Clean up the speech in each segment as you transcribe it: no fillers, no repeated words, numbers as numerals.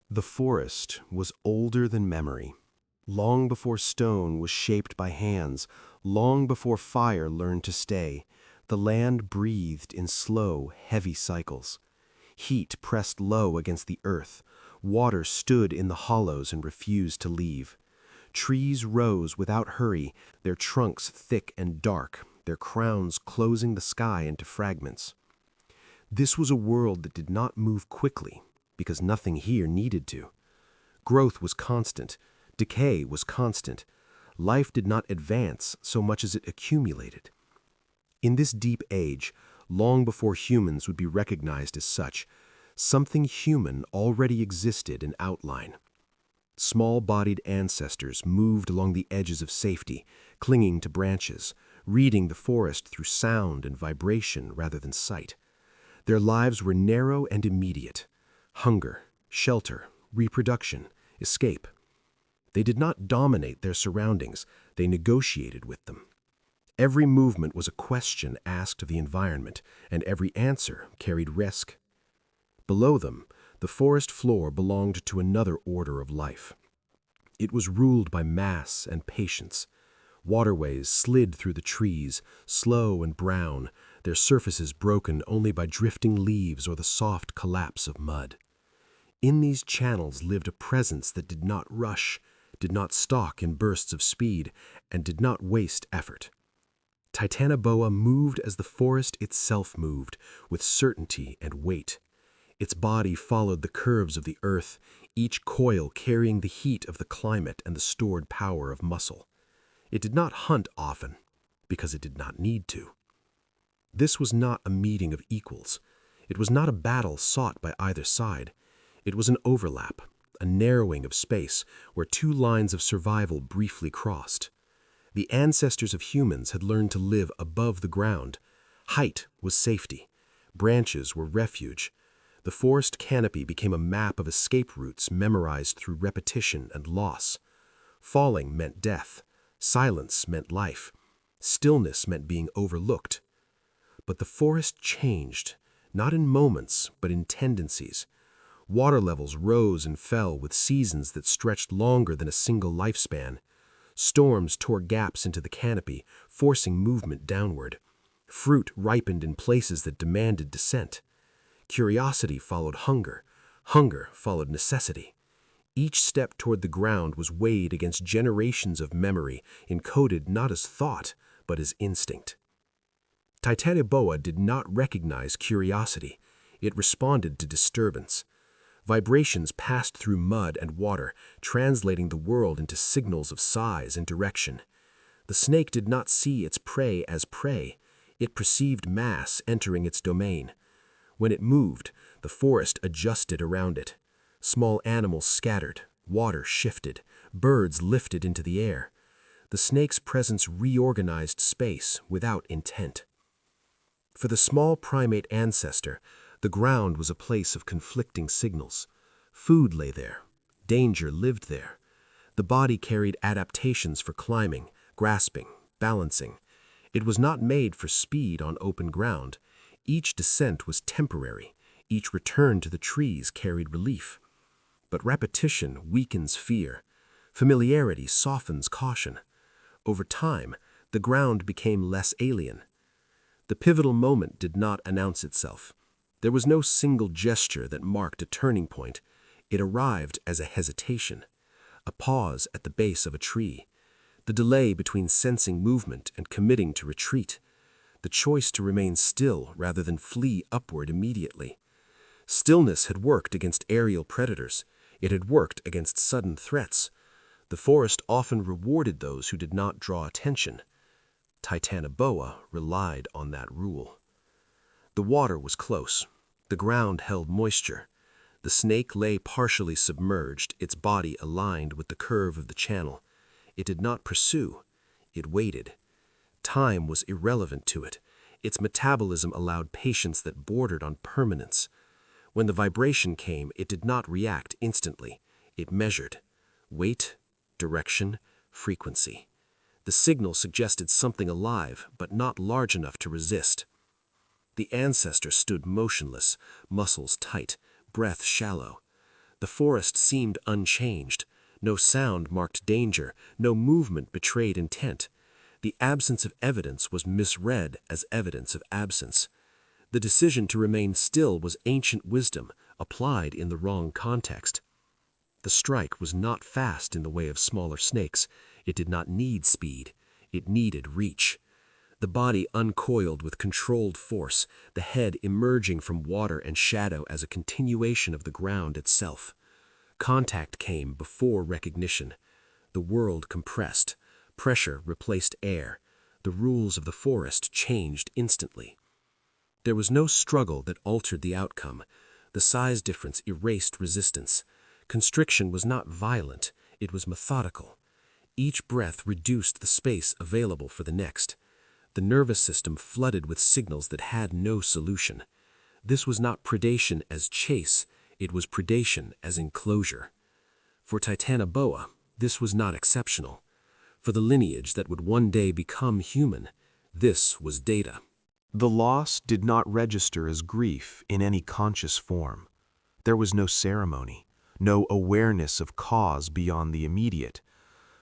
The forest was older than memory. Long before stone was shaped by hands, long before fire learned to stay, the land breathed in slow, heavy cycles. Heat pressed low against the earth. Water stood in the hollows and refused to leave. Trees rose without hurry, their trunks thick and dark, their crowns closing the sky into fragments. This was a world that did not move quickly, because nothing here needed to. Growth was constant. Decay was constant. Life did not advance so much as it accumulated. In this deep age, long before humans would be recognized as such, something human already existed in outline. Small-bodied ancestors moved along the edges of safety, clinging to branches, reading the forest through sound and vibration rather than sight. Their lives were narrow and immediate: hunger, shelter, reproduction, escape. They did not dominate their surroundings, they negotiated with them. Every movement was a question asked of the environment, and every answer carried risk. Below them, the forest floor belonged to another order of life. It was ruled by mass and patience. Waterways slid through the trees, slow and brown, their surfaces broken only by drifting leaves or the soft collapse of mud. In these channels lived a presence that did not rush, did not stalk in bursts of speed, and did not waste effort. Titanoboa moved as the forest itself moved, with certainty and weight. Its body followed the curves of the earth, each coil carrying the heat of the climate and the stored power of muscle. It did not hunt often, because it did not need to. This was not a meeting of equals. It was not a battle sought by either side. It was an overlap, a narrowing of space where two lines of survival briefly crossed. The ancestors of humans had learned to live above the ground. Height was safety. Branches were refuge. The forest canopy became a map of escape routes memorized through repetition and loss. Falling meant death. Silence meant life. Stillness meant being overlooked. But the forest changed, not in moments, but in tendencies. Water levels rose and fell with seasons that stretched longer than a single lifespan. Storms tore gaps into the canopy, forcing movement downward. Fruit ripened in places that demanded descent. Curiosity followed hunger. Hunger followed necessity. Each step toward the ground was weighed against generations of memory, encoded not as thought, but as instinct. Titanoboa did not recognize curiosity. It responded to disturbance. Vibrations passed through mud and water, translating the world into signals of size and direction. The snake did not see its prey as prey. It perceived mass entering its domain. When it moved, the forest adjusted around it. Small animals scattered, water shifted, birds lifted into the air. The snake's presence reorganized space without intent. For the small primate ancestor, the ground was a place of conflicting signals. Food lay there. Danger lived there. The body carried adaptations for climbing, grasping, balancing. It was not made for speed on open ground. Each descent was temporary. Each return to the trees carried relief. But repetition weakens fear. Familiarity softens caution. Over time, the ground became less alien. The pivotal moment did not announce itself. There was no single gesture that marked a turning point. It arrived as a hesitation, a pause at the base of a tree, the delay between sensing movement and committing to retreat, the choice to remain still rather than flee upward immediately. Stillness had worked against aerial predators. It had worked against sudden threats. The forest often rewarded those who did not draw attention. Titanoboa relied on that rule. The water was close. The ground held moisture. The snake lay partially submerged, its body aligned with the curve of the channel. It did not pursue. It waited. Time was irrelevant to it. Its metabolism allowed patience that bordered on permanence. When the vibration came, it did not react instantly. It measured. Weight, direction, frequency. The signal suggested something alive, but not large enough to resist. The ancestor stood motionless, muscles tight, breath shallow. The forest seemed unchanged. No sound marked danger, no movement betrayed intent. The absence of evidence was misread as evidence of absence. The decision to remain still was ancient wisdom, applied in the wrong context. The strike was not fast in the way of smaller snakes. It did not need speed. It needed reach. The body uncoiled with controlled force, the head emerging from water and shadow as a continuation of the ground itself. Contact came before recognition. The world compressed. Pressure replaced air. The rules of the forest changed instantly. There was no struggle that altered the outcome. The size difference erased resistance. Constriction was not violent, it was methodical. Each breath reduced the space available for the next. The nervous system flooded with signals that had no solution. This was not predation as chase, it was predation as enclosure. For Titanoboa, this was not exceptional. For the lineage that would one day become human, this was data. The loss did not register as grief in any conscious form. There was no ceremony, no awareness of cause beyond the immediate,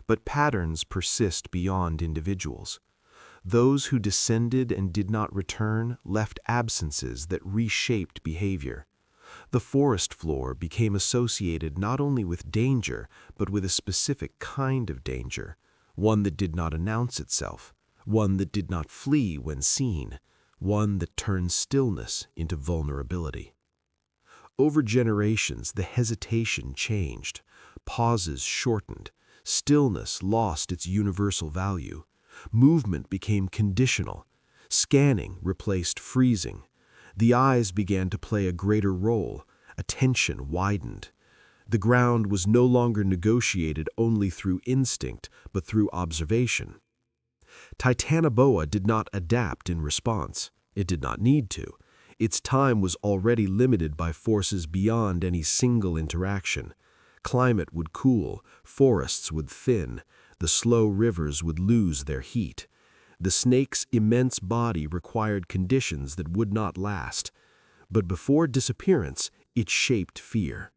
but patterns persist beyond individuals. Those who descended and did not return left absences that reshaped behavior. The forest floor became associated not only with danger, but with a specific kind of danger, one that did not announce itself, one that did not flee when seen, one that turned stillness into vulnerability. Over generations, the hesitation changed, pauses shortened, stillness lost its universal value, movement became conditional, scanning replaced freezing, the eyes began to play a greater role, attention widened. The ground was no longer negotiated only through instinct, but through observation. Titanoboa did not adapt in response. It did not need to. Its time was already limited by forces beyond any single interaction. Climate would cool, forests would thin, the slow rivers would lose their heat. The snake's immense body required conditions that would not last. But before disappearance, it shaped fear.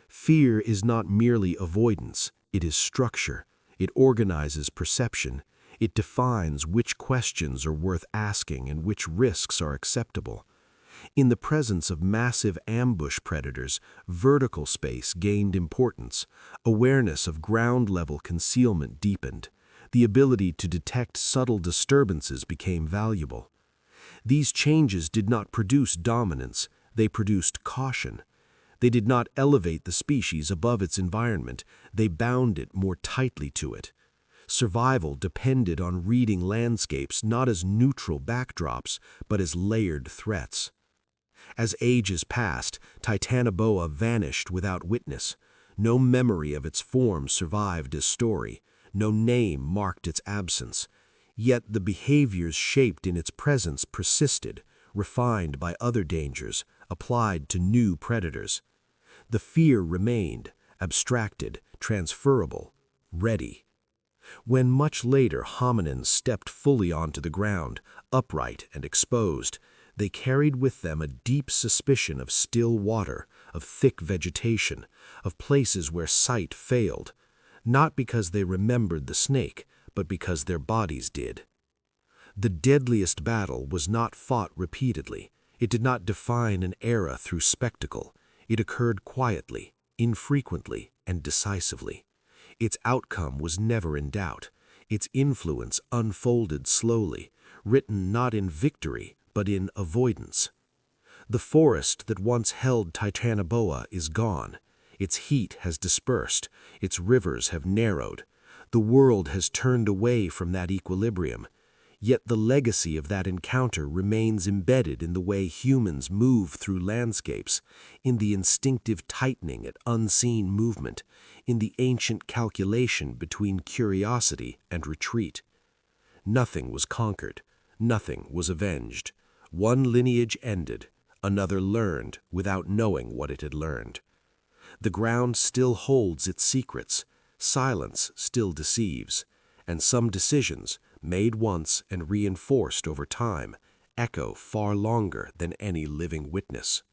Fear is not merely avoidance, it is structure. It organizes perception. It defines which questions are worth asking and which risks are acceptable. In the presence of massive ambush predators, vertical space gained importance. Awareness of ground-level concealment deepened. The ability to detect subtle disturbances became valuable. These changes did not produce dominance, they produced caution. They did not elevate the species above its environment, they bound it more tightly to it. Survival depended on reading landscapes not as neutral backdrops, but as layered threats. As ages passed, Titanoboa vanished without witness. No memory of its form survived as story. No name marked its absence. Yet the behaviors shaped in its presence persisted, refined by other dangers, applied to new predators. The fear remained, abstracted, transferable, ready. When much later hominins stepped fully onto the ground, upright and exposed, they carried with them a deep suspicion of still water, of thick vegetation, of places where sight failed, not because they remembered the snake, but because their bodies did. The deadliest battle was not fought repeatedly. It did not define an era through spectacle. It occurred quietly, infrequently, and decisively. Its outcome was never in doubt. Its influence unfolded slowly, written not in victory, but in avoidance. The forest that once held Titanoboa is gone. Its heat has dispersed. Its rivers have narrowed. The world has turned away from that equilibrium. Yet the legacy of that encounter remains embedded in the way humans move through landscapes, in the instinctive tightening at unseen movement, in the ancient calculation between curiosity and retreat. Nothing was conquered. Nothing was avenged. One lineage ended. Another learned without knowing what it had learned. The ground still holds its secrets. Silence still deceives. And some decisions, made once and reinforced over time, echo far longer than any living witness.